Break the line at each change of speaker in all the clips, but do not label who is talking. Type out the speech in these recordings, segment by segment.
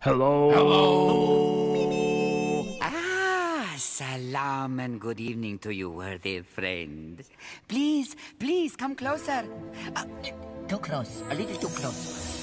Hello.
Hello.
Salam and good evening to you, worthy friend. Please, please, come closer. Too close, a little too close.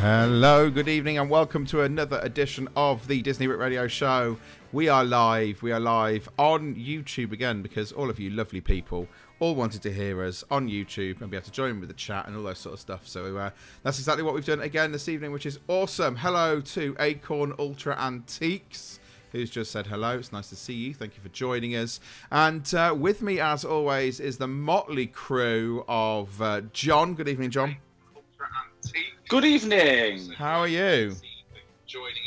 Hello, good evening, and welcome to another edition of the Disneybrit Radio Show. We are live on YouTube again because all of you lovely people all wanted to hear us on YouTube and be able to join with the chat and all that sort of stuff. So that's exactly what we've done again this evening, which is awesome. Hello to Acorn Ultra Antiques, who's just said hello. It's nice to see you. Thank you for joining us. And with me, as always, is the motley crew of John. Good evening, John.
Good evening.
How are you?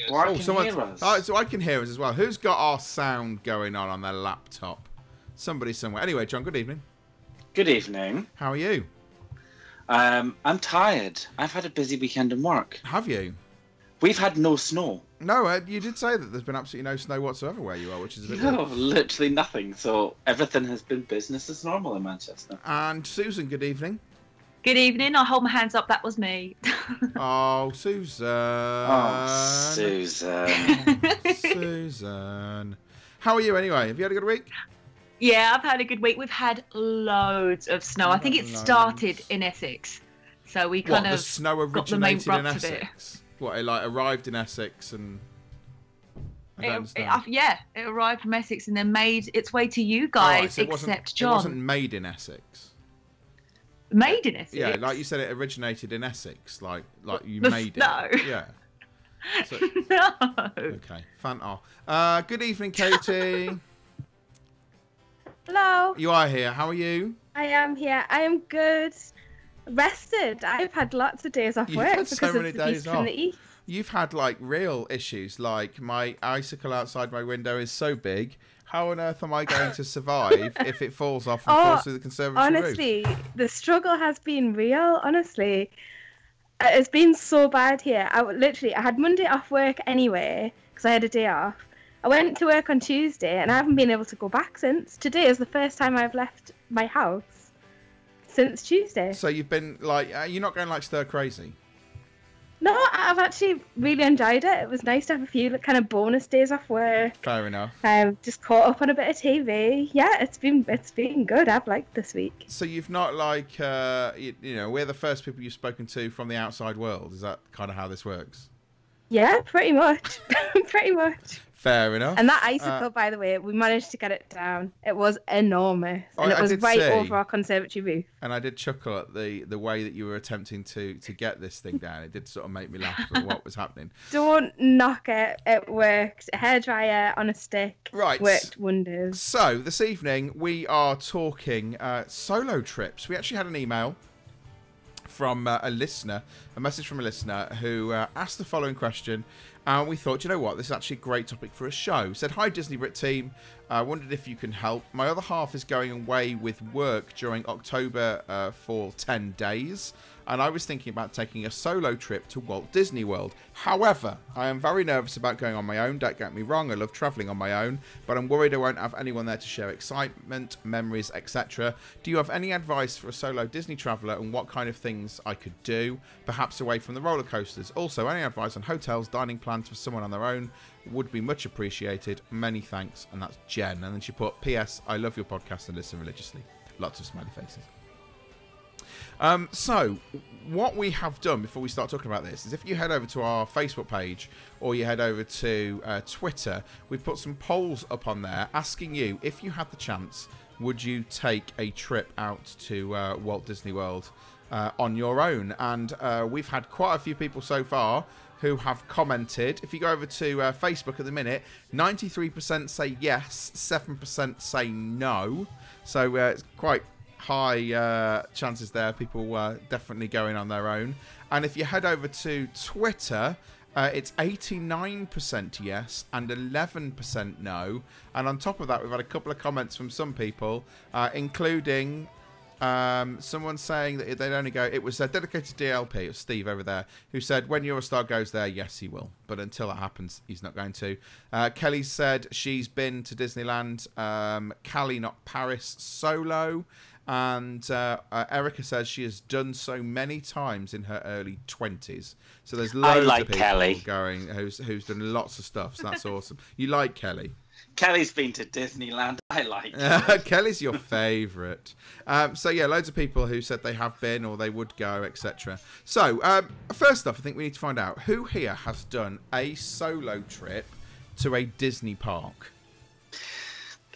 Well, I can hear us.
Oh, so I can hear us as well. Who's got our sound going on their laptop? Somebody somewhere. Anyway, John, good evening.
Good evening.
How are you?
I'm tired. I've had a busy weekend in work.
Have you?
We've had no snow.
No, you did say that there's been absolutely no snow whatsoever where you are, which is a bit
No,
weird.
literally nothing. So everything has been business as normal in Manchester.
And Susan, good evening.
Good evening. I'll hold my hands up. That was me.
Oh, Susan.
Oh, Susan.
Susan. How are you anyway? Have you had a good week?
Yeah, I've had a good week. We've had loads of snow. I think it started in Essex. So we kind
the
of
snow
got the main
originated in
brunt of it.
Essex? What, it like arrived in Essex and... I don't understand.
Yeah, it arrived from Essex and then made its way to you
Oh,
guys,
so
except John.
It wasn't made in Essex.
Made in Essex?
Yeah, like you said, it originated in Essex. Like you
The
made
snow.
it. Yeah. So,
No.
okay, fun. Good evening, Katie.
Hello,
You are here. How are you?
I am here. I am good. Rested. I've had lots of days off
You've
work
had so
because
many
of the
days
heat from
off.
the east.
You've had like real issues. Like my icicle outside my window is so big. How on earth am I going to survive if it falls off and falls through the conservatory roof?
Honestly, the struggle has been real. Honestly, it's been so bad here. I had Monday off work anyway because I had a day off. I went to work on Tuesday and I haven't been able to go back since. Today is the first time I've left my house since Tuesday.
So you've been like, you're not going like stir crazy.
No, I've actually really enjoyed it. It was nice to have a few kind of bonus days off work.
Fair enough.
Just caught up on a bit of TV. Yeah, it's been good. I've liked this week.
So you've not like, we're the first people you've spoken to from the outside world. Is that kind of how this works?
Yeah, pretty much. Pretty much.
Fair enough.
And that icicle, by the way, we managed to get it down. It was enormous. And it was right over our conservatory roof.
And I did chuckle at the way that you were attempting to get this thing down. It did sort of make me laugh at what was happening.
Don't knock it. It worked. A hairdryer on a stick.
Right.
Worked wonders.
So this evening we are talking solo trips. We actually had an email from a message from a listener who asked the following question. And we thought, you know what, this is actually a great topic for a show. Said, hi, Disneybrit team. I wondered if you can help. My other half is going away with work during October for 10 days. And I was thinking about taking a solo trip to Walt Disney World. However, I am very nervous about going on my own. Don't get me wrong, I love travelling on my own. But I'm worried I won't have anyone there to share excitement, memories, etc. Do you have any advice for a solo Disney traveller and what kind of things I could do? Perhaps away from the roller coasters. Also, any advice on hotels, dining plans for someone on their own would be much appreciated. Many thanks. And that's Jen. And then she put, P.S. I love your podcast and listen religiously. Lots of smiley faces. So, what we have done before we start talking about this is if you head over to our Facebook page or you head over to Twitter, we've put some polls up on there asking you, if you had the chance, would you take a trip out to Walt Disney World on your own? And we've had quite a few people so far who have commented. If you go over to Facebook at the minute, 93% say yes, 7% say no. So it's quite high chances there. People definitely going on their own. And if you head over to Twitter, it's 89% yes and 11% no. And on top of that, we've had a couple of comments from some people, including someone saying that they'd only go. It was a dedicated DLP. It was Steve over there who said, when Eurostar goes there, yes, he will. But until that happens, he's not going to. Kelly said she's been to Disneyland. Callie, not Paris, solo. And Erica says she has done so many times in her early 20s. So there's loads of people
Kelly.
going who's done lots of stuff. So that's awesome. You like Kelly?
Kelly's been to Disneyland. I like
Kelly's your favourite. So yeah, loads of people who said they have been or they would go, etc. So first off, I think we need to find out who here has done a solo trip to a Disney park.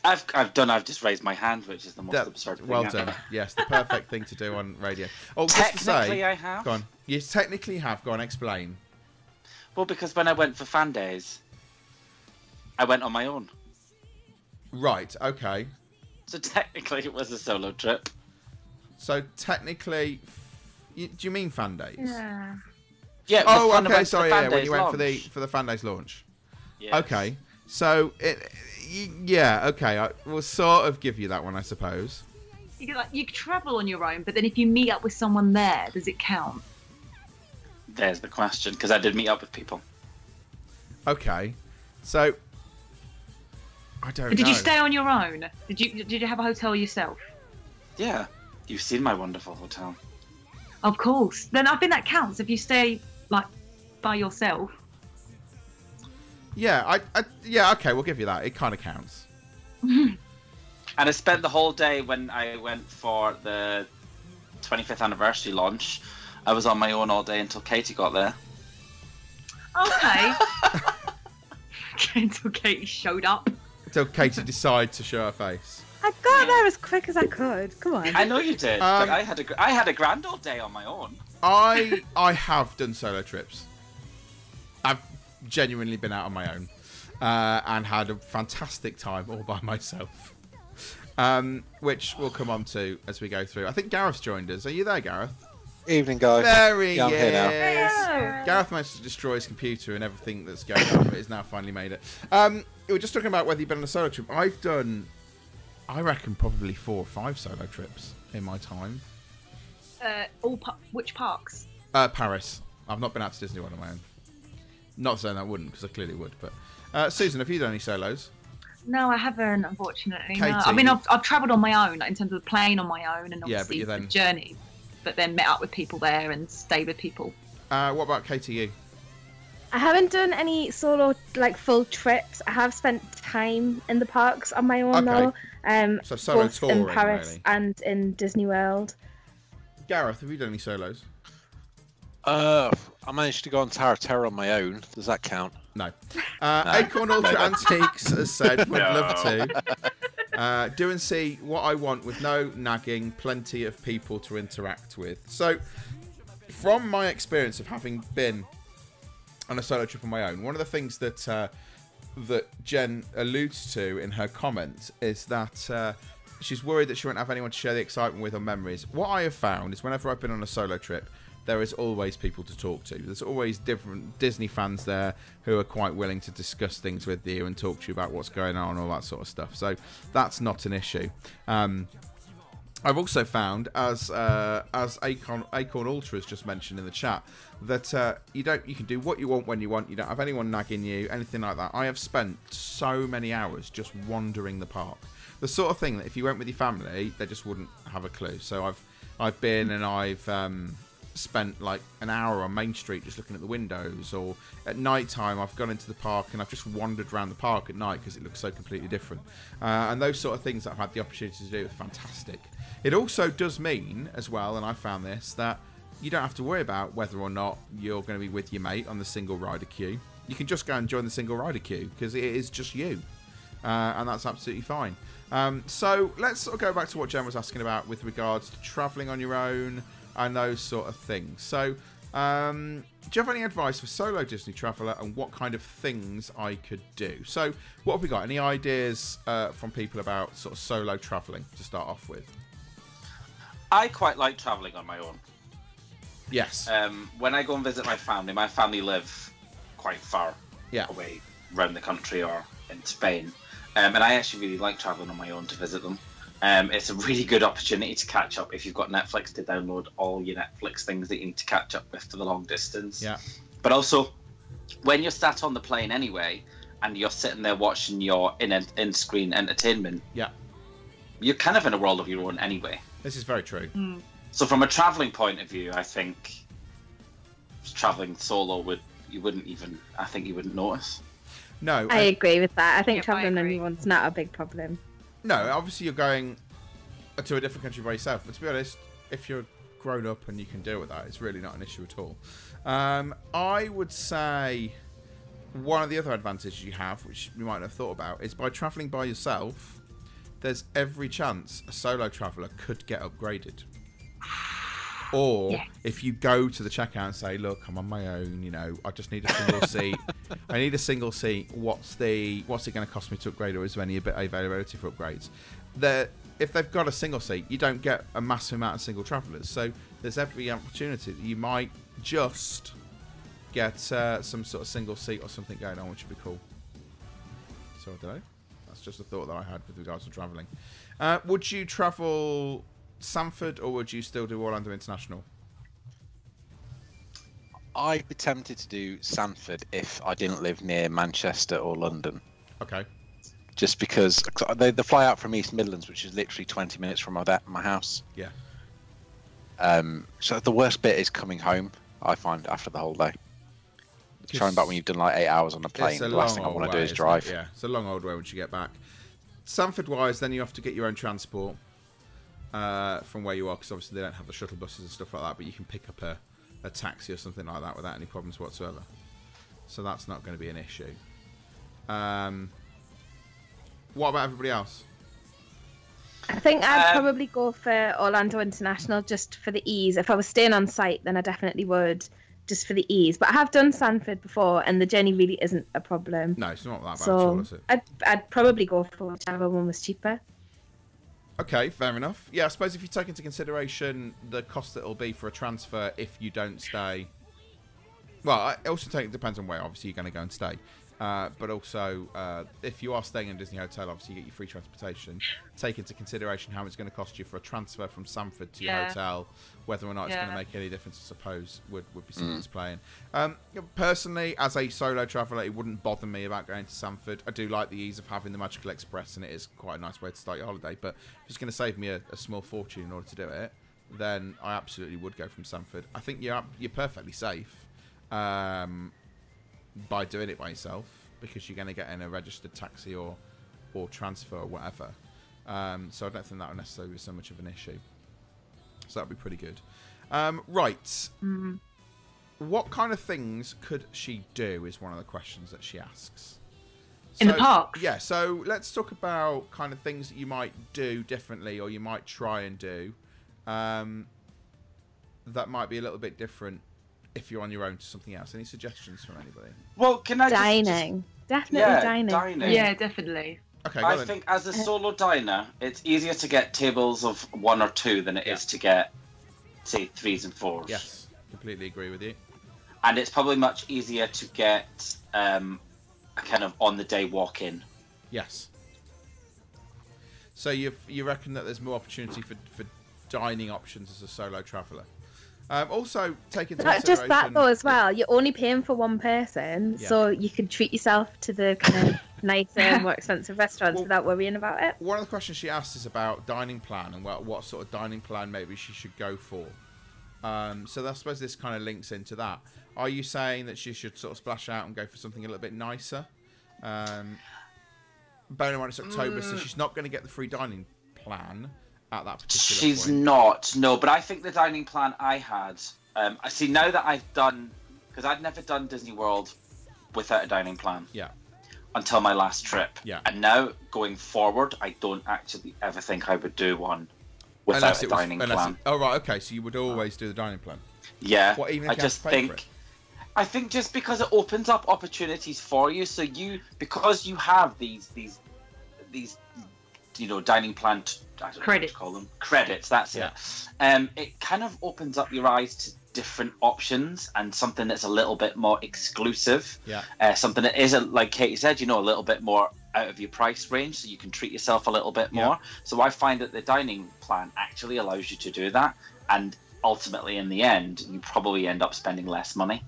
I've just raised my hand, which is the most absurd thing.
Well
ever.
done. Yes, the perfect thing to do on radio. Oh,
Technically, I have.
Go on. You technically have. Go on, explain.
Well, because when I went for fan days, I went on my own.
Right. Okay.
So technically, it was a solo trip.
So technically, do you mean fan days?
Yeah.
Yeah.
Oh, okay. Sorry. Yeah, when you went for the fan days launch.
Yes.
Okay. So yeah. Okay. We'll sort of give you that one, I suppose.
You travel on your own, but then if you meet up with someone there, does it count?
There's the question, because I did meet up with people.
Okay. So I don't know.
Did you stay on your own? Did you have a hotel yourself?
Yeah. You've seen my wonderful hotel.
Of course. Then I think that counts if you stay by yourself.
Yeah. Yeah. Okay. We'll give you that. It kind of counts.
And I spent the whole day when I went for the 25th anniversary launch. I was on my own all day until Katie got there.
Okay. Until Katie showed up.
Until Katie decided to show her face.
I got there as quick as I could. Come on.
I know you did, but I had a grand old day on my own.
I have done solo trips. I've genuinely been out on my own and had a fantastic time all by myself, which we'll come on to as we go through. I think Gareth's joined us. Are you there, Gareth?
Evening, guys.
There he
I'm here now.
is. Gareth managed to destroy his computer and everything that's going on, but he's now finally made it. We were just talking about whether you've been on a solo trip. I've done, I reckon, probably 4 or 5 solo trips in my time.
Which parks?
Paris. I've not been out to Disney World on my own. Not saying I wouldn't, because I clearly would. But Susan, have you done any solos?
No, I haven't, unfortunately.
Katie,
no. I mean, I've travelled on my own, in terms of the plane on my own, and obviously the journey. But then met up with people there and stayed with people.
What about KTU?
I haven't done any solo full trips. I have spent time in the parks on my own though.
So solo
both
touring,
in Paris
really.
and in Disney World.
Gareth, have you done any solos?
I managed to go on Tower of Terror on my own. Does that count?
No. Acorn Ultra Antiques has said would love to. Do and see what I want with no nagging, plenty of people to interact with. So, from my experience of having been on a solo trip on my own, one of the things that Jen alludes to in her comment is that she's worried that she won't have anyone to share the excitement with or memories. What I have found is whenever I've been on a solo trip, there is always people to talk to. There's always different Disney fans there who are quite willing to discuss things with you and talk to you about what's going on, all that sort of stuff. So that's not an issue. I've also found, as Acorn Ultra has just mentioned in the chat, that you can do what you want when you want. You don't have anyone nagging you, anything like that. I have spent so many hours just wandering the park. The sort of thing that if you went with your family, they just wouldn't have a clue. So I've been and I've spent like an hour on Main Street just looking at the windows, or at night time I've gone into the park and I've just wandered around the park at night because it looks so completely different. And those sort of things that I've had the opportunity to do are fantastic. It also does mean as well, and I found this, that you don't have to worry about whether or not you're going to be with your mate on the single rider queue. You can just go and join the single rider queue because it is just you, and that's absolutely fine. So let's sort of go back to what Jen was asking about with regards to travelling on your own and those sort of things. So, do you have any advice for solo Disney traveller and what kind of things I could do? So, what have we got? Any ideas from people about sort of solo travelling to start off with?
I quite like traveling on my own.
Yes.
When I go and visit my family live quite far away around the country or in Spain. And I actually really like traveling on my own to visit them. It's a really good opportunity to catch up if you've got Netflix to download all your Netflix things that you need to catch up with for the long distance.
Yeah.
But also, when you're sat on the plane anyway, and you're sitting there watching your in-screen entertainment, you're kind of in a world of your own anyway.
This is very true.
So from a traveling point of view, I think traveling solo you wouldn't notice.
No,
I agree with that. I think
Yeah,
traveling
I
on
agree.
your own's not a big problem.
no. Obviously, you're going to a different country by yourself. But to be honest, if you're grown up and you can deal with that, it's really not an issue at all. I would say one of the other advantages you have, which you might not have thought about, is by traveling by yourself, there's every chance a solo traveler could get upgraded. Or if you go to the checkout and say, look, I'm on my own, you know, I just need a single seat. I need a single seat. What's it going to cost me to upgrade, or is there any availability for upgrades? If they've got a single seat, you don't get a massive amount of single travellers. So there's every opportunity that you might just get some sort of single seat or something going on, which would be cool. So I don't know. That's just a thought that I had with regards to travelling. Would you travel Sanford, or would you still do Orlando International?
I'd be tempted to do Sanford if I didn't live near Manchester or London.
Okay.
Just because they fly out from East Midlands, which is literally 20 minutes from my house.
Yeah.
So the worst bit is coming home, I find, after the whole day. Trying back when you've done like 8 hours on a plane, the last thing I want to do is drive.
Yeah, it's a long old way once you get back. Sanford-wise, then you have to get your own transport from where you are, because obviously they don't have the shuttle buses and stuff like that, but you can pick up a taxi or something like that without any problems whatsoever. So that's not going to be an issue. What about everybody else?
I think I'd probably go for Orlando International just for the ease. If I was staying on site, then I definitely would, just for the ease. But I have done Sanford before, and the journey really isn't a problem.
No, it's not that bad at all, is it?
I'd probably go for whichever one was cheaper.
Okay, fair enough. Yeah, I suppose if you take into consideration the cost that it'll be for a transfer if you don't stay... Well, I also it depends on where, obviously, you're going to go and stay. But also, if you are staying in a Disney hotel, obviously you get your free transportation. Take into consideration how much it's going to cost you for a transfer from Sanford to your hotel. Whether or not it's going to make any difference, I suppose, would be something to play in. Personally, as a solo traveller, it wouldn't bother me about going to Sanford. I do like the ease of having the Magical Express, and it is quite a nice way to start your holiday. But if it's going to save me a small fortune in order to do it, then I absolutely would go from Sanford. I think you're perfectly safe by doing it by yourself, because you're going to get in a registered taxi or transfer or whatever. So I don't think that would necessarily be so much of an issue. So that'd be pretty good. Right. What kind of things could she do is one of the questions that she asks.
In the parks?
Yeah, so let's talk about kind of things that you might do differently, or you might try and do that might be a little bit different if you're on your own to something else. Any suggestions from anybody?
Well, can I
Dining. Definitely dining.
Yeah, definitely.
Okay,
I think as a solo diner, it's easier to get tables of 1 or 2 than it is to get, say, 3s and 4s.
Yes, completely agree with you.
And it's probably much easier to get a kind of on-the-day walk-in.
Yes. So you reckon that there's more opportunity for dining options as a solo traveller? Also, take into
Not just that though, as well. You're only paying for one person, so you could treat yourself to the kind of nicer, more expensive restaurants without worrying about it.
One of the questions she asked is about dining plan and what sort of dining plan maybe she should go for. So I suppose this kind of links into that. Are you saying that she should sort of splash out and go for something a little bit nicer? Bearing in mind it's October, so she's not going to get the free dining plan at that particular
She's
point.
not, no, but I think the dining plan I had, I see now that I've done, because I'd never done Disney World without a dining plan.
Yeah.
Until my last trip.
Yeah.
And now, going forward, I don't actually ever think I would do one without a dining plan.
Oh, right, okay, so you would always do the dining plan?
Yeah.
What, even if
I just think, I think just because it opens up opportunities for you, so because you have these dining plan I don't know
Credits.
what to call them. Credits, that's it. It kind of opens up your eyes to different options and something that's a little bit more exclusive. Something that isn't, like Katie said, a little bit more out of your price range, so you can treat yourself a little bit more. So I find that the dining plan actually allows you to do that, and ultimately in the end you probably end up spending less money.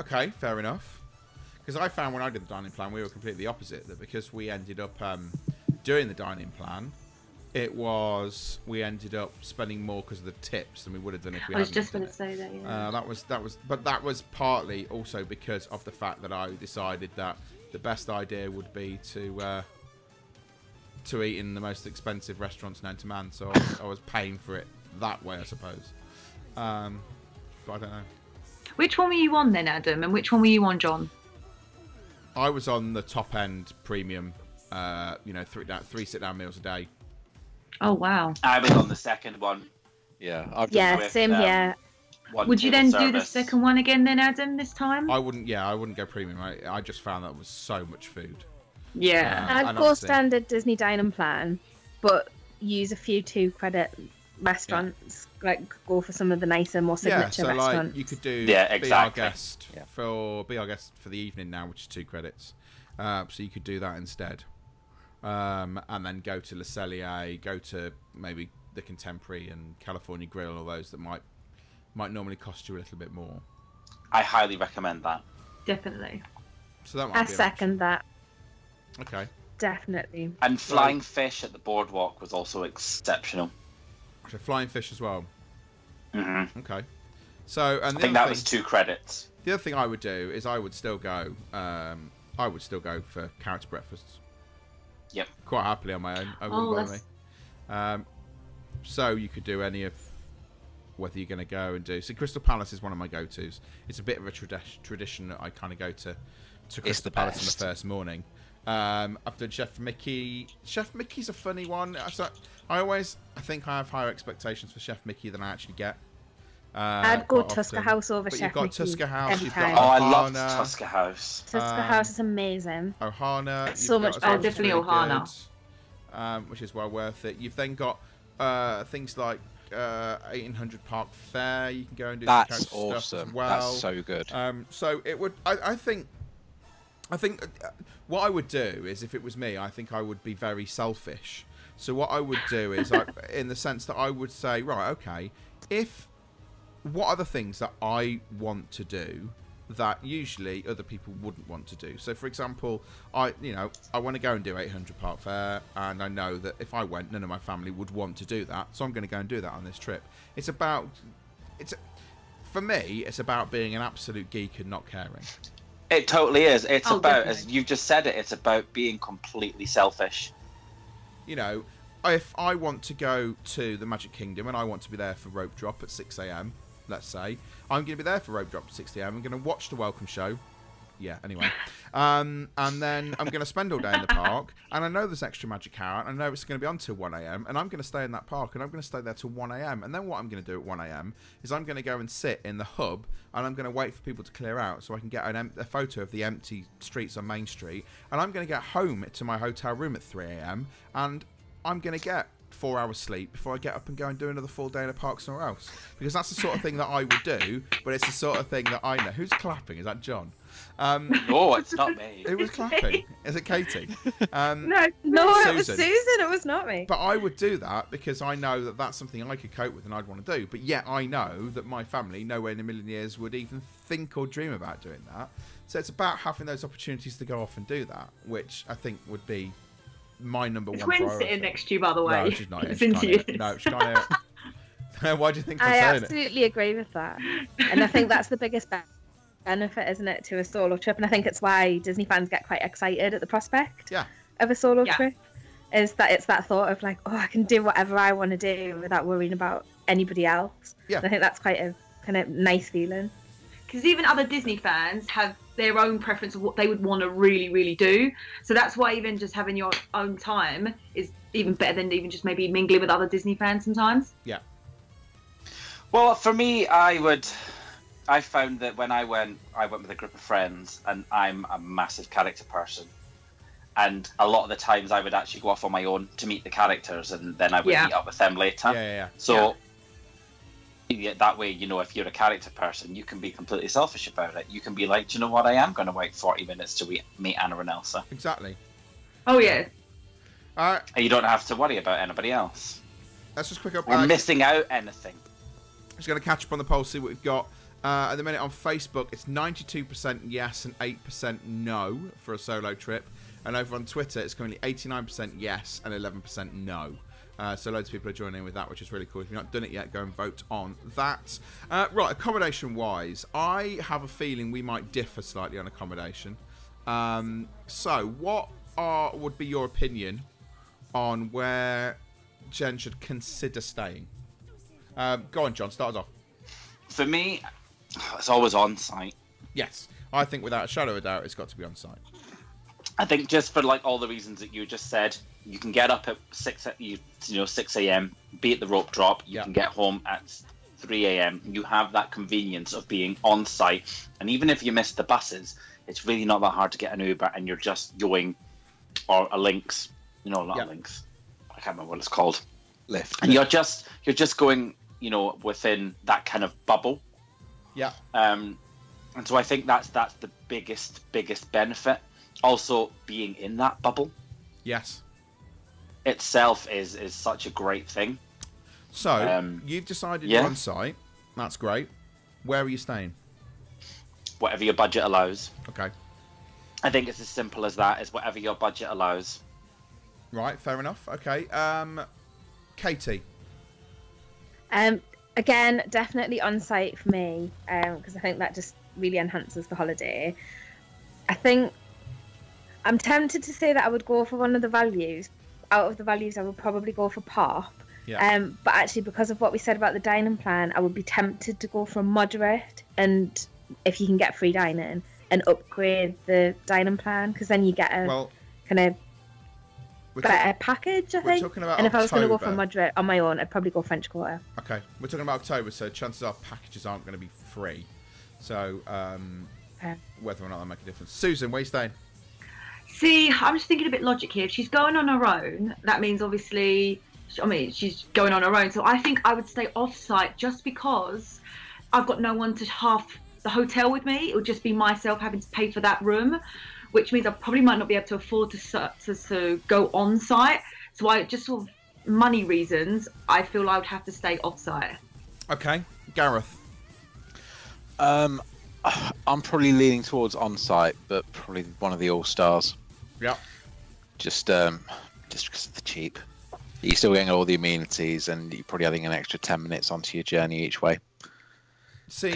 Okay,
fair enough. Because I found when I did the dining plan we were completely opposite, that because we ended up doing the dining plan, we ended up spending more because of the tips than we would have done if we hadn't. I was just going to say that. But that was partly also because of the fact that I decided that the best idea would be to eat in the most expensive restaurants known to man. So I was paying for it that way, I suppose. But I don't know.
Which one were you on then, Adam, and which one were you on, John?
I was on the top end premium. 3 sit-down meals a day.
Oh wow!
I was on the second one.
Same here.
Would you then do the second one again then, Adam, this time?
I wouldn't go premium. I just found that was so much food.
Yeah.
I'd go standard Disney dining plan, but use a few 2-credit restaurants. Like go for some of the nicer, more signature restaurants.
Like you could do be our guest for the evening now, which is 2 credits. So you could do that instead. And then go to Le Cellier, go to maybe the Contemporary and California Grill, all those that might normally cost you a little bit more.
I highly recommend that.
Definitely.
So that
I second that.
Okay.
Definitely.
And flying fish at the boardwalk was also exceptional.
So flying fish as well.
Mm-hmm.
Okay. So
I think that was 2 credits.
The other thing I would do is I would still go for character breakfasts.
Yep.
Quite happily on my own. I wouldn't bother me. So you could do any of whether you're going to go and do. So Crystal Palace is one of my go-tos. It's a bit of a tradition that I kind of go to Crystal Palace in the first morning. I've done Chef Mickey. Chef Mickey's a funny one. I think I have higher expectations for Chef Mickey than I actually get.
I'd go Tusker House over Chef Mickey.
You've got Tusker House. You've got
I love Tusker House.
Tusker House is amazing.
Ohana.
So much fun.
Definitely Ohana.
Which is well worth it. You've then got things like 1800 Park Fair. You can go and do
that's
awesome. Stuff as well.
That's so good.
So it would. I think what I would do is, if it was me, I think I would be very selfish. So what I would do is, in the sense that I would say, right, okay, what are the things that I want to do that usually other people wouldn't want to do? So, for example, I want to go and do 800 Park Fair, and I know that if I went, none of my family would want to do that, so I'm going to go and do that on this trip. For me, it's about being an absolute geek and not caring.
It totally is. It's about, as you've just said it, it's about being completely selfish.
If I want to go to the Magic Kingdom and I want to be there for rope drop at 6 a.m, let's say, I'm going to be there for rope drop at 6 a.m. I'm going to watch the welcome show. Yeah, anyway. And then I'm going to spend all day in the park. And I know there's extra magic hour. And I know it's going to be on till 1 a.m. And I'm going to stay in that park. And I'm going to stay there till 1 a.m. And then what I'm going to do at 1 a.m. is I'm going to go and sit in the hub. And I'm going to wait for people to clear out so I can get a photo of the empty streets on Main Street. And I'm going to get home to my hotel room at 3 a.m. And I'm going to get 4 hours sleep before I get up and go and do another full day in a park somewhere else. Because that's the sort of thing that I would do, but it's the sort of thing that I know. Who's clapping? Is that John?
No, it's not me.
Who was clapping? Is it Katie?
No, it was Susan. It was not me.
But I would do that because I know that that's something I could cope with and I'd want to do. But yet I know that my family, nowhere in a million years, would even think or dream about doing that. So it's about having those opportunities to go off and do that, which I think would be my number one priority.
Twins sitting next to you, by the way.
No, she's not here. She's not here. Why do you think I'm saying it?
I absolutely agree with that. And I think that's the biggest benefit, isn't it, to a solo trip? And I think it's why Disney fans get quite excited at the prospect of a solo trip. Is that it's that thought of like, oh, I can do whatever I want to do without worrying about anybody else. Yeah. And I think that's quite a kind of nice feeling.
Because even other Disney fans have their own preference of what they would want to really, really do. So that's why even just having your own time is even better than even just maybe mingling with other Disney fans sometimes.
Yeah.
Well, for me, I found that when I went with a group of friends, and I'm a massive character person. And a lot of the times I would actually go off on my own to meet the characters, and then I would meet up with them later. So that way, you know, if you're a character person, you can be completely selfish about it. You can be like, do you know what, I am going to wait 40 minutes to meet Anna and Elsa.
Exactly.
Oh, yeah.
And you don't have to worry about anybody else.
Let's just quick up.
Or missing out anything.
Just going to catch up on the poll, see what we've got. At the minute on Facebook, it's 92% yes and 8% no for a solo trip. And over on Twitter, it's currently 89% yes and 11% no. So loads of people are joining in with that, which is really cool. If you've not done it yet, go and vote on that. Right, accommodation-wise, I have a feeling we might differ slightly on accommodation. So what would be your opinion on where Jen should consider staying? Go on, John, start us off.
For me, it's always on site.
Yes, I think without a shadow of a doubt, it's got to be on site.
I think just for like all the reasons that you just said, you can get up at 6 a.m., be at the rope drop. You can get home at 3 a.m. You have that convenience of being on site, and even if you miss the buses, it's really not that hard to get an Uber, and you're just going, or a Lynx, not a Lynx. I can't remember what it's called.
Lyft.
And you're just going, within that kind of bubble.
Yeah.
And so I think that's the biggest benefit. Also, being in that bubble.
Yes.
Itself is such a great thing.
So, you've decided you're on site. That's great. Where are you staying?
Whatever your budget allows.
Okay.
I think it's as simple as that, is whatever your budget allows.
Right, fair enough. Okay. Katie?
Again, definitely on site for me, because I think that just really enhances the holiday. I think I'm tempted to say that I would go for one of the values. Out of the values, I would probably go for Pop.
Yeah.
But actually, because of what we said about the dining plan, I would be tempted to go for a moderate, and if you can get free dining, and upgrade the dining plan, because then you get a kind of better package, I think.
Talking about
and if
October.
I was going to go for a moderate on my own, I'd probably go French Quarter.
Okay, we're talking about October, so chances are packages aren't going to be free. So whether or not that make a difference. Susan, where are you staying?
See, I'm just thinking a bit logic here. If she's going on her own, that means obviously, she's going on her own. So I think I would stay off-site just because I've got no one to half the hotel with me. It would just be myself having to pay for that room, which means I probably might not be able to afford to go on-site. So I just sort of money reasons, I feel I would have to stay off-site.
Okay, Gareth.
I'm probably leaning towards on-site, but probably one of the all-stars.
Yeah.
Just because of the cheap. You're still getting all the amenities, and you're probably adding an extra 10 minutes onto your journey each way.
See,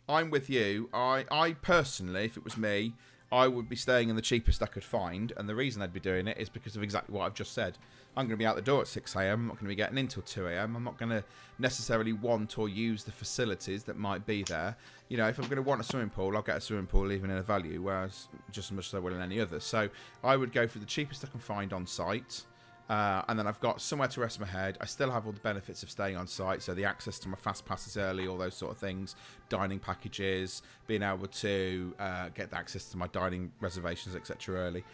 I'm with you. I personally, if it was me, I would be staying in the cheapest I could find, and the reason I'd be doing it is because of exactly what I've just said. I'm going to be out the door at 6 a.m. I'm not going to be getting in till 2 a.m. I'm not going to necessarily want or use the facilities that might be there. If I'm going to want a swimming pool, I'll get a swimming pool even in a value, whereas just as much as I will in any other. So I would go for the cheapest I can find on site. And then I've got somewhere to rest my head. I still have all the benefits of staying on site, so the access to my fast passes early, all those sort of things, dining packages, being able to get access to my dining reservations, etc. early.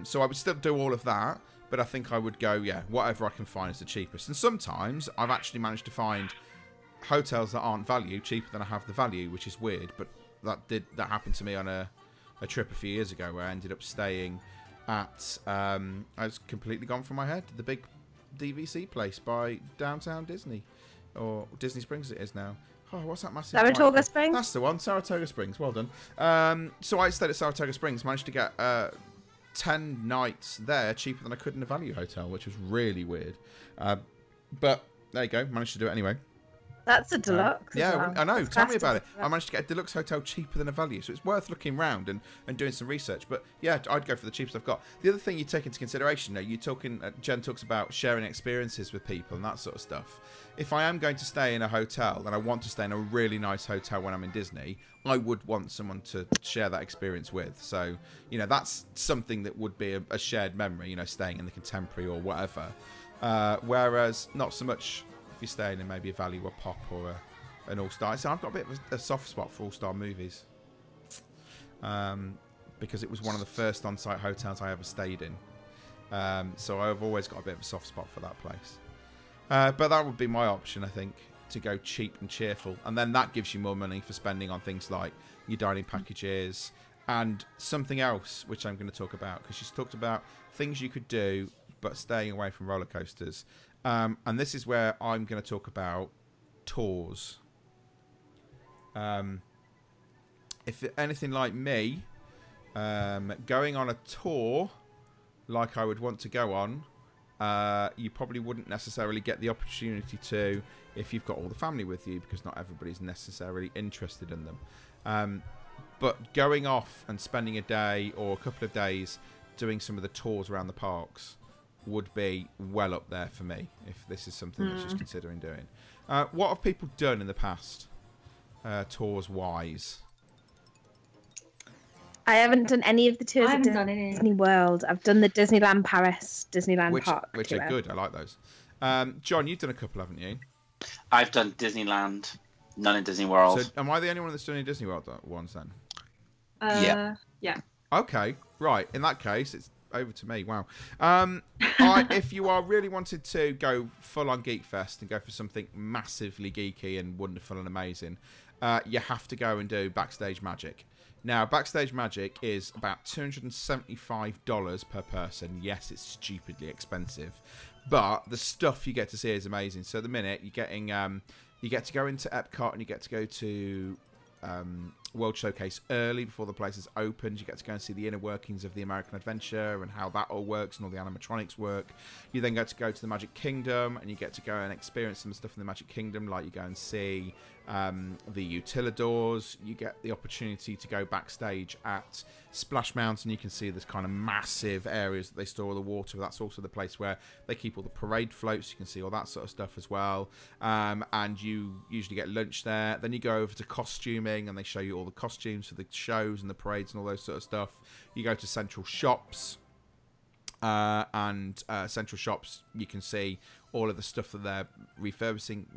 So I would still do all of that, but I think I would go, whatever I can find is the cheapest. And sometimes I've actually managed to find hotels that aren't value cheaper than I have the value, which is weird, but that happened to me on a trip a few years ago where I ended up staying at I was completely gone from my head, the big DVC place by downtown Disney, or Disney Springs it is now. Oh, what's that massive?
Saratoga Springs?
That's the one, Saratoga Springs. Well done. So I stayed at Saratoga Springs, managed to get 10 nights there cheaper than I could in a value hotel, which was really weird. But there you go, managed to do it anyway.
That's a deluxe.
Yeah, I know. Tell me about it. I managed to get a deluxe hotel cheaper than a value, so it's worth looking around and doing some research. But yeah, I'd go for the cheapest I've got. The other thing you take into consideration, Jen talks about sharing experiences with people and that sort of stuff. If I am going to stay in a hotel and I want to stay in a really nice hotel when I'm in Disney, I would want someone to share that experience with. So, that's something that would be a shared memory, staying in the Contemporary or whatever. Whereas not so much if you're staying in maybe a value or Pop or an all-star. So I've got a bit of a soft spot for all-star movies. because it was one of the first on-site hotels I ever stayed in. So I've always got a bit of a soft spot for that place. But that would be my option, I think, to go cheap and cheerful. And then that gives you more money for spending on things like your dining packages and something else, which I'm going to talk about, because she's talked about things you could do, but staying away from roller coasters. And this is where I'm going to talk about tours. If anything like me, going on a tour like I would want to go on, you probably wouldn't necessarily get the opportunity to if you've got all the family with you, because not everybody's necessarily interested in them. But going off and spending a day or a couple of days doing some of the tours around the parks would be well up there for me, if this is something that she's considering doing. What have people done in the past, tours-wise? I
haven't done any of the tours at Disney World. I've done the Disneyland Paris, Disneyland Park.
Which are good. I like those. John, you've done a couple, haven't you?
I've done Disneyland, none in Disney World.
So am I the only one that's done any Disney World ones then?
Yeah.
Okay, right. In that case, it's over to me. Wow. If you are really wanted to go full on Geek Fest and go for something massively geeky and wonderful and amazing, you have to go and do Backstage Magic. Now, Backstage Magic is about $275 per person. Yes, it's stupidly expensive, but the stuff you get to see is amazing. So at the minute, you're getting, you get to go into Epcot and you get to go to World Showcase early before the place is opened. You get to go and see the inner workings of the American Adventure and how that all works and all the animatronics work. You then get to go to the Magic Kingdom and you get to go and experience some stuff in the Magic Kingdom, like you go and see the Utilidors. You get the opportunity to go backstage at Splash Mountain. You can see this kind of massive areas that they store all the water. That's also the place where they keep all the parade floats. You can see all that sort of stuff as well. And you usually get lunch there. Then you go over to costuming and they show you all the costumes for the shows and the parades and all those sort of stuff. You go to Central Shops. Central Shops, you can see all of the stuff that they're refurbishing,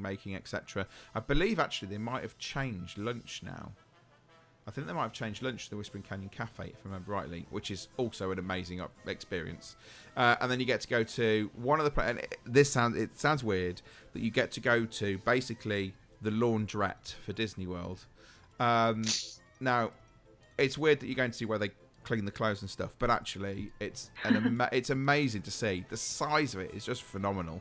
making, etc. I believe actually they might have changed lunch now. I think they might have changed lunch to the Whispering Canyon Cafe, if I remember rightly, which is also an amazing experience. And then you get to go to one of the and it sounds weird that you get to go to basically the laundrette for Disney World. Now, it's weird that you're going to see where they clean the clothes and stuff, but actually it's it's amazing to see. The size of it is just phenomenal.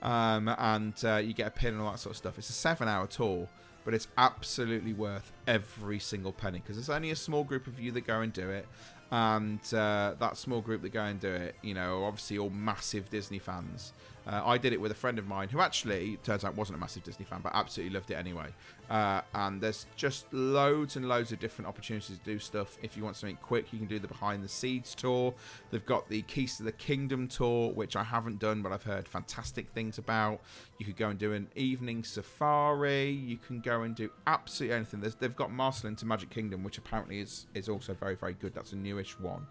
You get a pin and all that sort of stuff. It's a 7-hour tour, but it's absolutely worth every single penny, because there's only a small group of you that go and do it, and that small group that go and do it, you know, are obviously all massive Disney fans. I did it with a friend of mine who actually, turns out, wasn't a massive Disney fan, but absolutely loved it anyway. And there's just loads and loads of different opportunities to do stuff. If you want something quick, you can do the Behind the Scenes tour. They've got the Keys to the Kingdom tour, which I haven't done, but I've heard fantastic things about. You could go and do an evening safari. You can go and do absolutely anything. They've got Marceline to Magic Kingdom, which apparently is also very, very good. That's a newish one.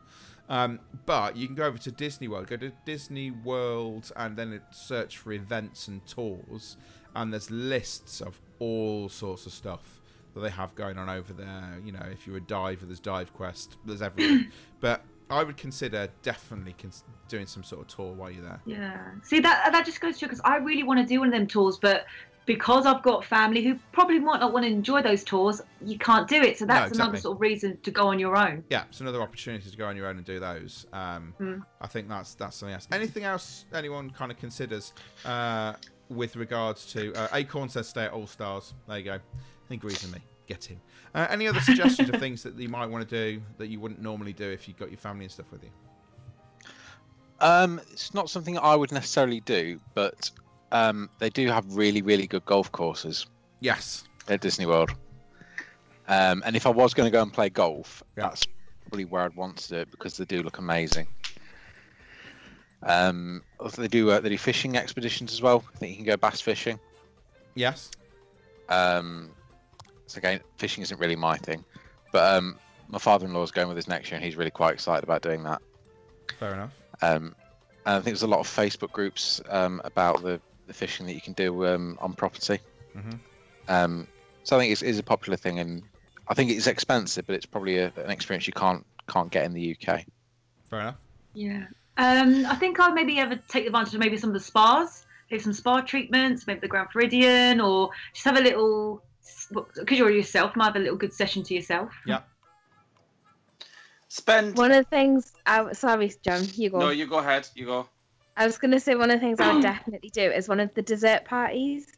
But you can go over to Disney World, go to Disney World, and then search for events and tours, and there's lists of all sorts of stuff that they have going on over there. You know, if you're a diver, there's Dive Quest, there's everything. But I would consider definitely doing some sort of tour while you're there.
Yeah. See, that just goes to, because I really want to do one of them tours, but because I've got family who probably might not want to enjoy those tours, you can't do it. So that's another sort of reason to go on your own.
Yeah, it's another opportunity to go on your own and do those. I think that's something else. Anything else anyone kind of considers with regards to... Acorn says stay at All Stars. There you go. He agrees with me. Get him. Any other suggestions of things that you might want to do that you wouldn't normally do if you've got your family and stuff with you?
It's not something I would necessarily do, but... they do have really, really good golf courses.
Yes.
At Disney World. And if I was going to go and play golf, that's probably where I'd want to do it, because they do look amazing. They do fishing expeditions as well. I think you can go bass fishing.
Yes.
So again, fishing isn't really my thing, but my father-in-law's going with us next year, and he's really quite excited about doing that.
Fair enough.
And I think there's a lot of Facebook groups about the fishing that you can do on property. So I think it is a popular thing, and I think it's expensive, but it's probably an experience you can't get in the UK.
Fair enough.
Yeah. I think I'd maybe ever take advantage of maybe some of the spas, maybe some spa treatments, maybe the Grand Floridian, or just have a little, because you're yourself, might have a little good session to yourself.
Yeah.
One of the things, sorry, John, you go.
No, you go ahead. You go.
I was going to say one of the things I would definitely do is one of the dessert parties.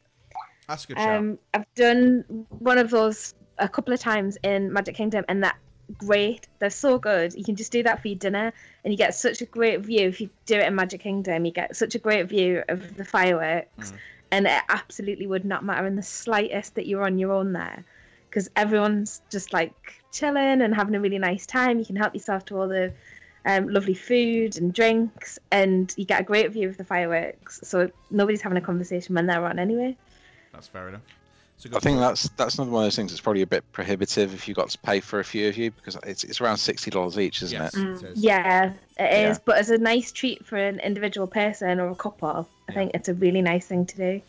That's a good shout.
I've done one of those a couple of times in Magic Kingdom, and that's great. They're so good. You can just do that for your dinner, and you get such a great view. If you do it in Magic Kingdom, you get such a great view of the fireworks, and it absolutely would not matter in the slightest that you're on your own there, because everyone's just like chilling and having a really nice time. You can help yourself to all the lovely food and drinks, and you get a great view of the fireworks, so nobody's having a conversation when they're on anyway.
That's fair enough.
I think that's another one of those things that's probably a bit prohibitive if you got to pay for a few of you, because it's around $60 each, isn't it?
It is.
Yeah, it is. But as a nice treat for an individual person or a couple, I think it's a really nice thing to do.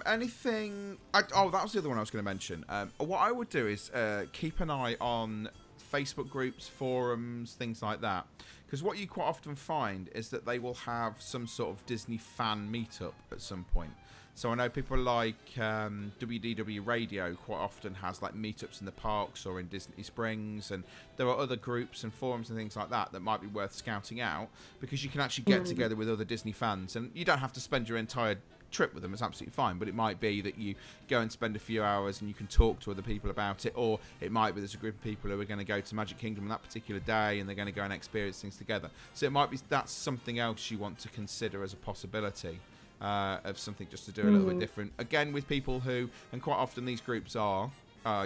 Anything? That was the other one I was going to mention. What I would do is keep an eye on Facebook groups, forums, things like that, because what you quite often find is that they will have some sort of Disney fan meetup at some point. So I know people like WDW Radio quite often has like meetups in the parks or in Disney Springs, and there are other groups and forums and things like that that might be worth scouting out, because you can actually get together with other Disney fans, and you don't have to spend your entire trip with them. It's absolutely fine, but it might be that you go and spend a few hours and you can talk to other people about it, or it might be there's a group of people who are going to go to Magic Kingdom on that particular day and they're going to go and experience things together. So it might be that's something else you want to consider as a possibility. Of something just to do a little bit different. Again, with people who, and quite often these groups are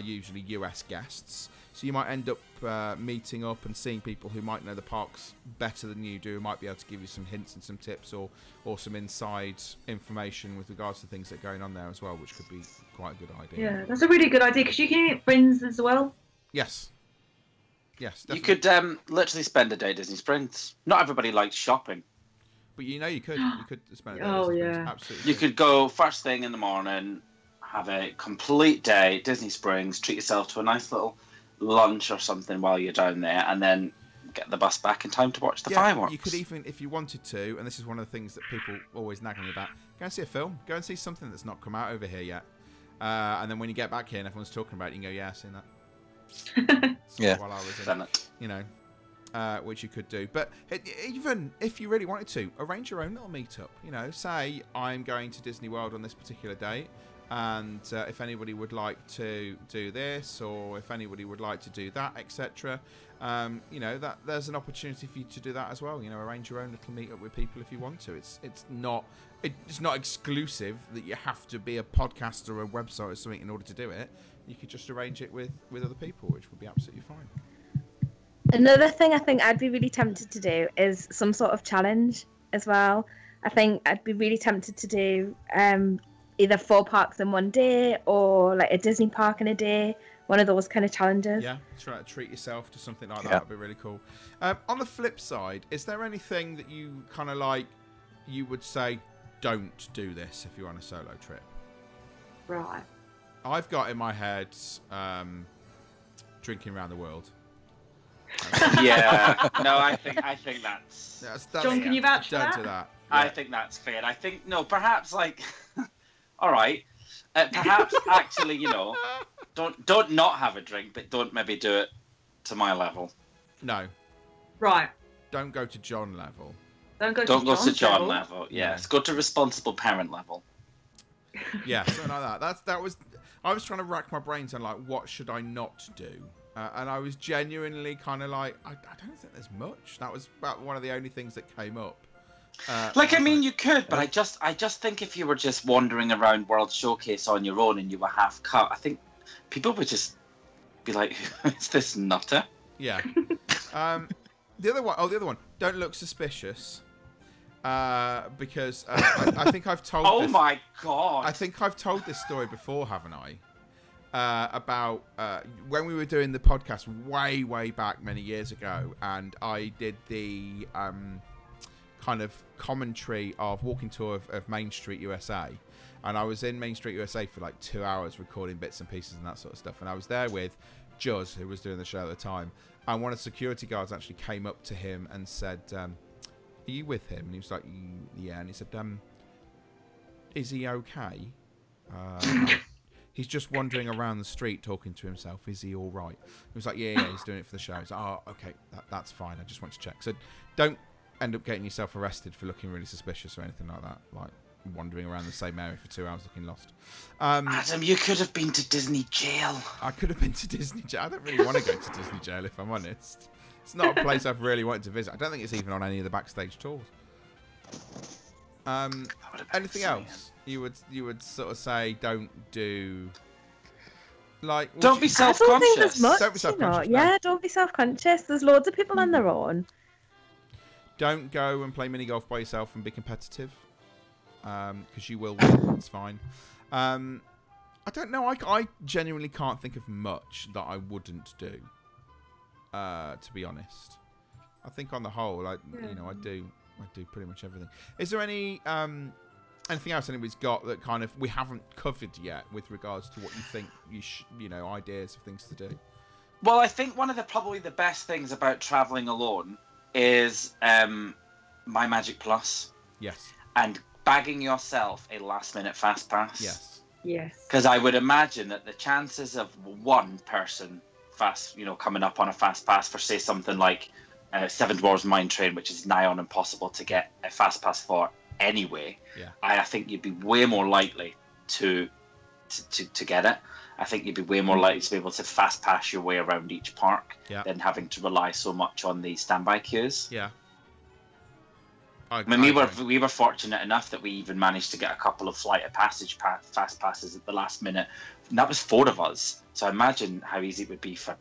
usually US guests, so you might end up meeting up and seeing people who might know the parks better than you do, who might be able to give you some hints and some tips or some inside information with regards to things that are going on there as well, which could be quite a good idea.
Yeah, that's a really good idea, because you can get friends as well.
Yes, definitely.
You could literally spend a day at Disney Springs. Not everybody likes shopping.
But you could spend a day.
Oh, yeah.
Absolutely.
You could go first thing in the morning, have a complete day at Disney Springs, treat yourself to a nice little lunch or something while you're down there, and then get the bus back in time to watch the fireworks.
You could even, if you wanted to, and this is one of the things that people always nag me about, go and see a film. Go and see something that's not come out over here yet. And then when you get back here and everyone's talking about it, you can go, yeah, I've seen that.
Yeah.
While I was in, which you could do. But even if you really wanted to, arrange your own little meetup. Say I'm going to Disney World on this particular date, and if anybody would like to do this, or if anybody would like to do that, etc. That there's an opportunity for you to do that as well. Arrange your own little meetup with people if you want to. It's not exclusive that you have to be a podcaster or a website or something in order to do it. You could just arrange it with other people, which would be absolutely fine.
Another thing I think I'd be really tempted to do is some sort of challenge as well. I think I'd be really tempted to do either 4 parks in one day, or like a Disney park in a day. One of those kind of challenges.
Yeah, try to treat yourself to something like that. That'd be really cool. On the flip side, is there anything that you kind of like, you would say, don't do this if you're on a solo trip?
Right.
I've got in my head drinking around the world.
Yeah. No, I think that's
John, can you vouch for that?
Don't do that.
Yeah. I think that's fair. I think perhaps like all right. Perhaps actually, don't not have a drink, but don't maybe do it to my level.
No.
Right.
Don't go to John level.
Don't go to John level. Yes, go to responsible parent level.
Yeah, something like that. I was trying to rack my brains on like, what should I not do? And I was genuinely kind of like, I don't think there's much. That was about one of the only things that came up.
You could, but I just think if you were just wandering around World Showcase on your own and you were half cut, I think people would just be like, "Who is this nutter?"
Yeah. The other one. Don't look suspicious. Because I think I've told.
Oh my god!
I think I've told this story before, haven't I? About when we were doing the podcast way back many years ago, and I did the kind of commentary of walking tour of Main Street USA, and I was in Main Street USA for like 2 hours recording bits and pieces and that sort of stuff, and I was there with Juz, who was doing the show at the time, and one of the security guards actually came up to him and said, "Are you with him?" And he was like, "Yeah." And he said, "Is he okay? He's just wandering around the street talking to himself. Is he all right?" He was like, "Yeah, he's doing it for the show." He's like, "Oh, okay, that's fine. I just want to check." So don't end up getting yourself arrested for looking really suspicious or anything like that, like wandering around the same area for 2 hours looking lost.
Adam, you could have been to Disney jail.
I could have been to Disney jail. I don't really want to go to Disney jail, if I'm honest. It's not a place I've really wanted to visit. I don't think it's even on any of the backstage tours. Anything else you would sort of say don't do? Like,
don't be self-conscious.
I don't think there's much,
don't be self-conscious.
You know? Yeah, don't be self-conscious. There's loads of people on their own.
Don't go and play mini golf by yourself and be competitive, because you will win. It's fine. I don't know. I genuinely can't think of much that I wouldn't do. To be honest, I think on the whole, I do pretty much everything. Is there any anything else anybody's got that kind of we haven't covered yet with regards to what you think ideas of things to do?
Well, I think one of probably the best things about traveling alone is My Magic Plus.
Yes.
And bagging yourself a last-minute fast pass.
Yes.
Yes.
Because I would imagine that the chances of one person coming up on a fast pass for, say, something like Seven Dwarfs Mine Train, which is nigh on impossible to get a fast pass for anyway.
Yeah.
I think you'd be way more likely to get it. I think you'd be way more likely to be able to fast pass your way around each park than having to rely so much on the standby queues.
Yeah.
I mean, we were fortunate enough that we even managed to get a couple of Flight of Passage fast passes at the last minute. And that was 4 of us. So imagine how easy it would be for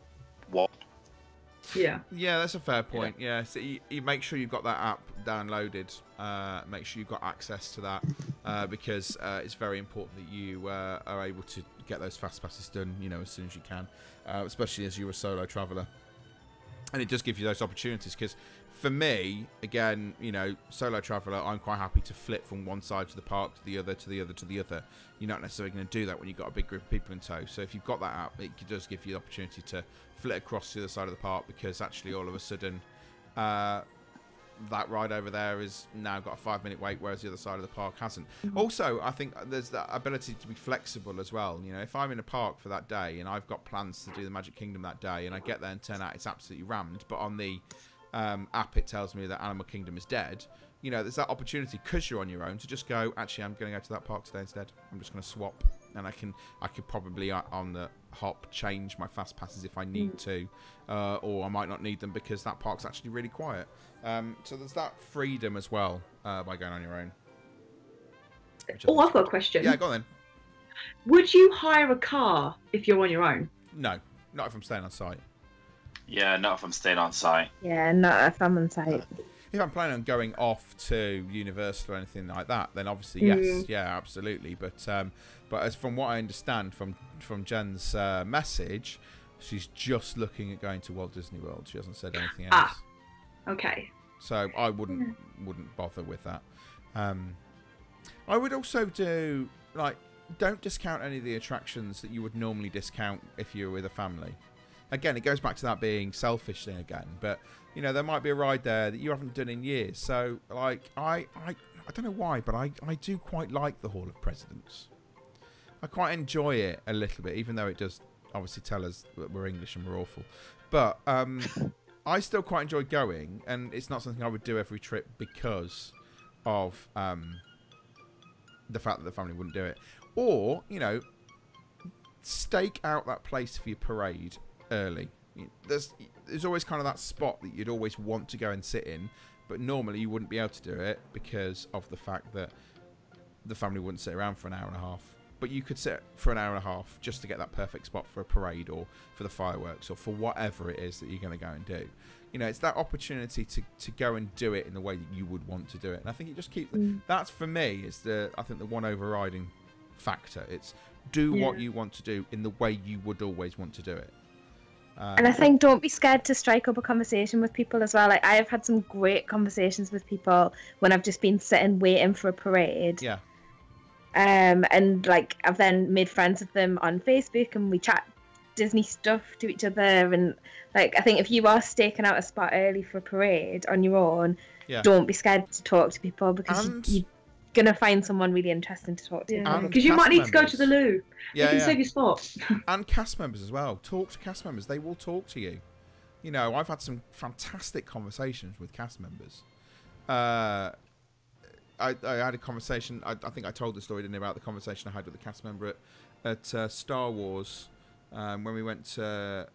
one.
Yeah.
Yeah, that's a fair point. Yeah, so you make sure you've got that app downloaded. Make sure you've got access to that because it's very important that you are able to get those fast passes done, as soon as you can, especially as you're a solo traveller. And it does give you those opportunities because for me, again, solo traveller, I'm quite happy to flip from one side to the park to the other, to the other, to the other. You're not necessarily going to do that when you've got a big group of people in tow. So if you've got that app, it does give you the opportunity to flit across to the other side of the park because actually all of a sudden that ride over there has now got a 5-minute wait, whereas the other side of the park hasn't. Also, I think there's that ability to be flexible as well. If I'm in a park for that day and I've got plans to do the Magic Kingdom that day and I get there and turn out it's absolutely rammed, but on the app it tells me that Animal Kingdom is dead, there's that opportunity because you're on your own to just go, actually I'm going to go to that park today instead. I'm just going to swap, and I could probably on the hop change my fast passes if I need to, or I might not need them because that park's actually really quiet. So there's that freedom as well by going on your own.
Oh, I've got a question.
Yeah, go on then.
Would you hire a car if you're on your own?
No, not if I'm staying on site.
Yeah, not if I'm staying on site.
Yeah, not if I'm on site.
If I'm planning on going off to Universal or anything like that, then obviously yes, yeah, absolutely. But as from what I understand from Jen's message, she's just looking at going to Walt Disney World. She hasn't said anything else.
Okay.
So I wouldn't bother with that. I would also do don't discount any of the attractions that you would normally discount if you were with a family. Again, it goes back to that being selfish thing again, but there might be a ride there that you haven't done in years. So I don't know why, but I do quite like the Hall of Presidents. I quite enjoy it a little bit, even though it does obviously tell us that we're English and we're awful. But I still quite enjoy going, and it's not something I would do every trip because of the fact that the family wouldn't do it. Or, stake out that place for your parade early. There's always kind of that spot that you'd always want to go and sit in, but normally you wouldn't be able to do it because of the fact that the family wouldn't sit around for an hour and a half. But you could sit for an hour and a half just to get that perfect spot for a parade or for the fireworks or for whatever it is that you're going to go and do. It's that opportunity to go and do it in the way that you would want to do it. And I think it just keeps... That's, for me, is the one overriding factor. It's do what you want to do in the way you would always want to do it.
And I think don't be scared to strike up a conversation with people as well. I have had some great conversations with people when I've just been sitting waiting for a parade.
Yeah.
And I've then made friends with them on Facebook and we chat Disney stuff to each other, and like I think if you are staking out a spot early for a parade on your own, don't be scared to talk to people, because you're gonna find someone really interesting to talk to.
Because you might need to go to the loo. You can save your spot.
And cast members as well. Talk to cast members; they will talk to you. You know, I've had some fantastic conversations with cast members. I had a conversation. I think I told the story, didn't I, about the conversation I had with the cast member at Star Wars when we went to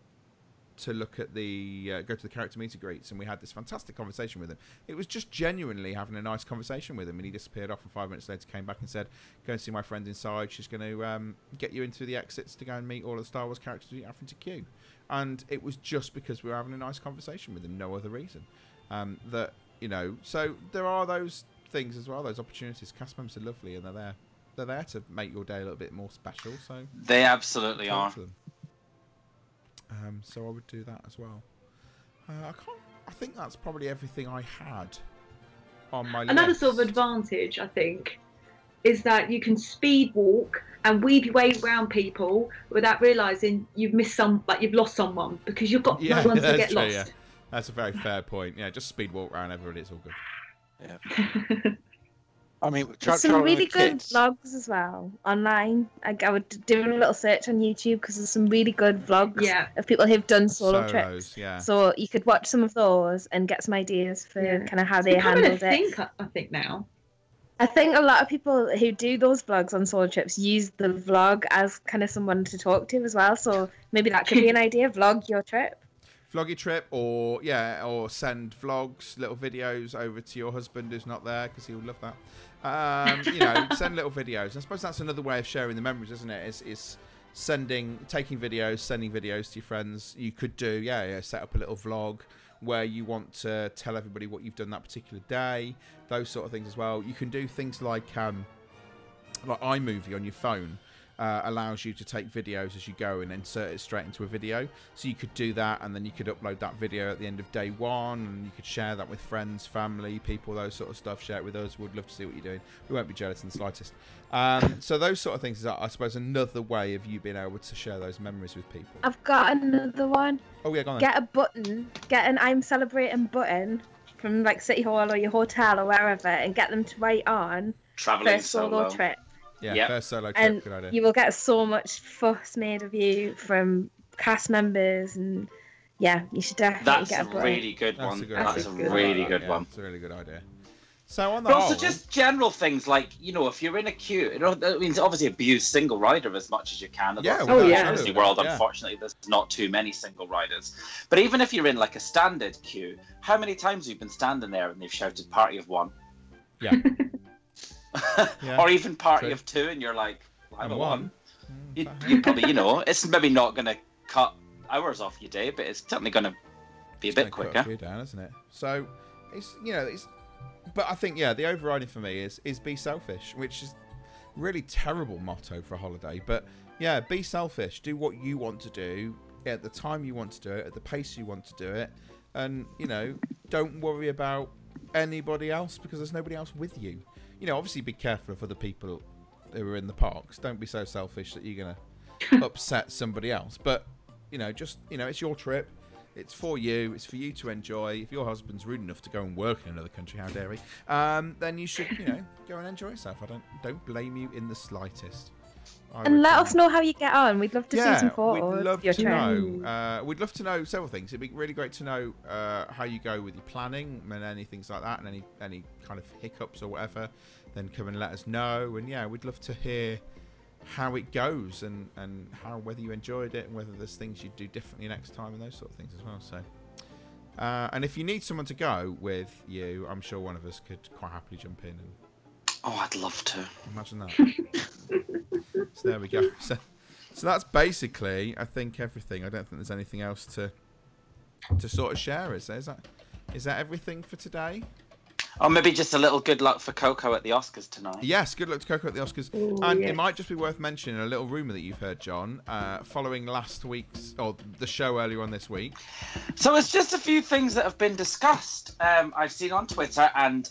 look at go to the character meet and greets, and we had this fantastic conversation with him. It was just genuinely having a nice conversation with him, and he disappeared off, and 5 minutes later came back and said, "Go and see my friend inside. She's going to get you into the exits to go and meet all of the Star Wars characters you have to queue." And it was just because we were having a nice conversation with him, no other reason. That, you know, so there are those things as well, those opportunities. Cast members are lovely, and they're there to make your day a little bit more special. So
they absolutely are.
So I would do that as well. I think that's probably everything I had on my list.
Another sort of advantage, I think, is that you can speed walk and weave your way around people without realising you've missed you've lost someone, because you've got no one to get lost. Yeah.
That's a very fair point. Yeah, just speed walk around everybody, it's all good.
Yeah. I mean,
some really good vlogs as well online. I would do a little search on YouTube, because there's some really good vlogs of people who've done solo trips.
Yeah.
So you could watch some of those and get some ideas for kind of how they handled it.
I think now.
I think a lot of people who do those vlogs on solo trips use the vlog as kind of someone to talk to as well. So maybe that could be an idea. Vlog your trip.
Vlog your trip, or send vlogs, little videos over to your husband who's not there, because he would love that. You know, send little videos. I suppose that's another way of sharing the memories, isn't it? Is taking videos, sending videos to your friends. You could do, set up a little vlog where you want to tell everybody what you've done that particular day. Those sort of things as well. You can do things like iMovie on your phone. Allows you to take videos as you go and insert it straight into a video. So you could do that, and then you could upload that video at the end of day one, and you could share that with friends, family, people, those sort of stuff. Share it with us. We'd love to see what you're doing. We won't be jealous in the slightest. So those sort of things is, I suppose, another way of you being able to share those memories with people.
I've got another one.
Oh yeah, go on.
Get a button. Get an I'm celebrating button from like City Hall or your hotel or wherever, and get them to write on
traveling
their solo trip.
Yeah, first solo trip,
and
good idea.
You will get so much fuss made of you from cast members, and you should definitely get a button.
That's a really good one. That's a really good one.
It's a really good idea. So on the
but
whole,
also just general things like, you know, if you're in a queue, you know, that means obviously abuse single rider as much as you can. Disney World, unfortunately, there's not too many single riders. But even if you're in like a standard queue, how many times have you been standing there and they've shouted "Party of One"?
Yeah.
Or even party of two, and you're like, I'm a one. You probably, you know, it's maybe not going to cut hours off your day, but it's certainly going to be a bit quicker.
Cut a few down, isn't it? So it's, you know, but I think the overriding for me is be selfish, which is really terrible motto for a holiday. But be selfish. Do what you want to do at the time you want to do it, at the pace you want to do it, and you know, don't worry about anybody else, because there's nobody else with you. You know, obviously be careful of other people who are in the parks. Don't be so selfish that you're going to upset somebody else. But, you know, just, you know, it's your trip. It's for you. It's for you to enjoy. If your husband's rude enough to go and work in another country, how dare he, then you should, you know, go and enjoy yourself. I don't blame you in the slightest.
And let us know how you get on. We'd love to see some photos.
We'd love to know. We'd love to know several things. It'd be really great to know how you go with your planning and any things like that, and any kind of hiccups or whatever. Then come and let us know. And we'd love to hear how it goes and how, whether you enjoyed it and whether there's things you'd do differently next time and those sort of things as well. So, and if you need someone to go with you, I'm sure one of us could quite happily jump in and.
Oh, I'd love to.
Imagine that. So there we go. So that's basically, I think, everything. I don't think there's anything else to sort of share. Is that everything for today?
Or maybe just a little good luck for Coco at the Oscars tonight.
Yes, good luck to Coco at the Oscars.
Ooh,
and
yes.
It might just be worth mentioning a little rumour that you've heard, John, following last week's, or the show earlier on this week.
So it's just a few things that have been discussed. I've seen on Twitter, and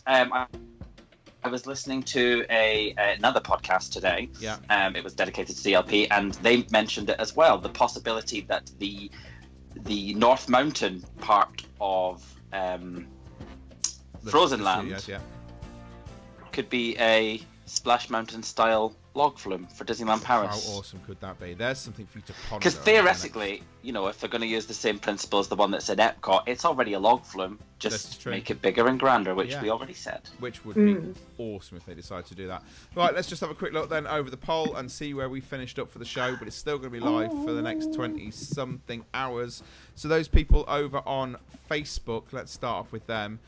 I was listening to another podcast today.
Yeah.
It was dedicated to DLP, and they mentioned it as well. The possibility that the North Mountain part of Frozen Land could be a Splash Mountain style log flume for Disneyland Paris.
How awesome could that be? There's something for you to ponder.
Because theoretically, you know, if they're going to use the same principle as the one that's in Epcot, it's already a log flume. Just make it bigger and grander, which we already said.
Which would be awesome if they decide to do that. Right, let's just have a quick look then over the poll and see where we finished up for the show. But it's still going to be live for the next 20-something hours. So those people over on Facebook, let's start off with them.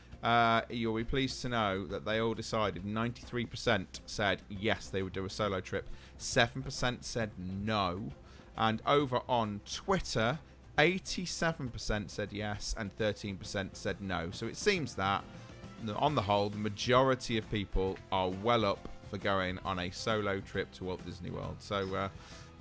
You'll be pleased to know that they all decided 93% said yes, they would do a solo trip. 7% said no. And over on Twitter, 87% said yes and 13% said no. So it seems that, on the whole, the majority of people are well up for going on a solo trip to Walt Disney World. So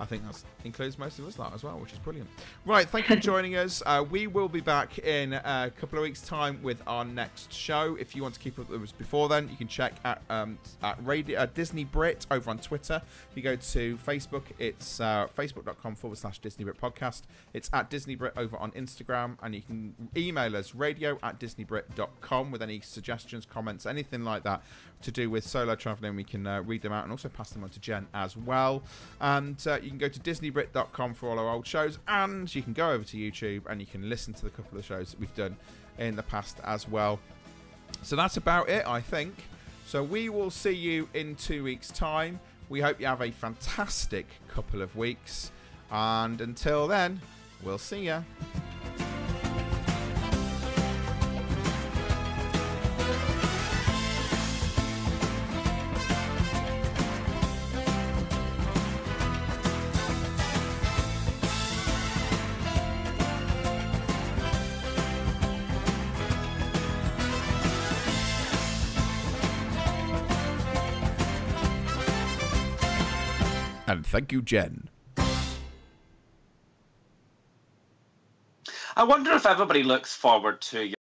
I think that includes most of us that as well, which is brilliant. Right, thank you for joining us. We will be back in a couple of weeks' time with our next show. If you want to keep up with us before then, you can check at Disneybrit over on Twitter. If you go to Facebook, it's facebook.com/Disneybrit podcast. It's at Disneybrit over on Instagram, and you can email us radio@disneybrit.com with any suggestions, comments, anything like that to do with solo traveling. We can read them out and also pass them on to Jen as well. And you can go to disneybrit.com for all our old shows, and you can go over to YouTube and you can listen to the couple of shows that we've done in the past as well. So that's about it, I think. So we will see you in 2 weeks' time. We hope you have a fantastic couple of weeks, and until then, we'll see ya. And thank you, Jen.
I wonder if everybody looks forward to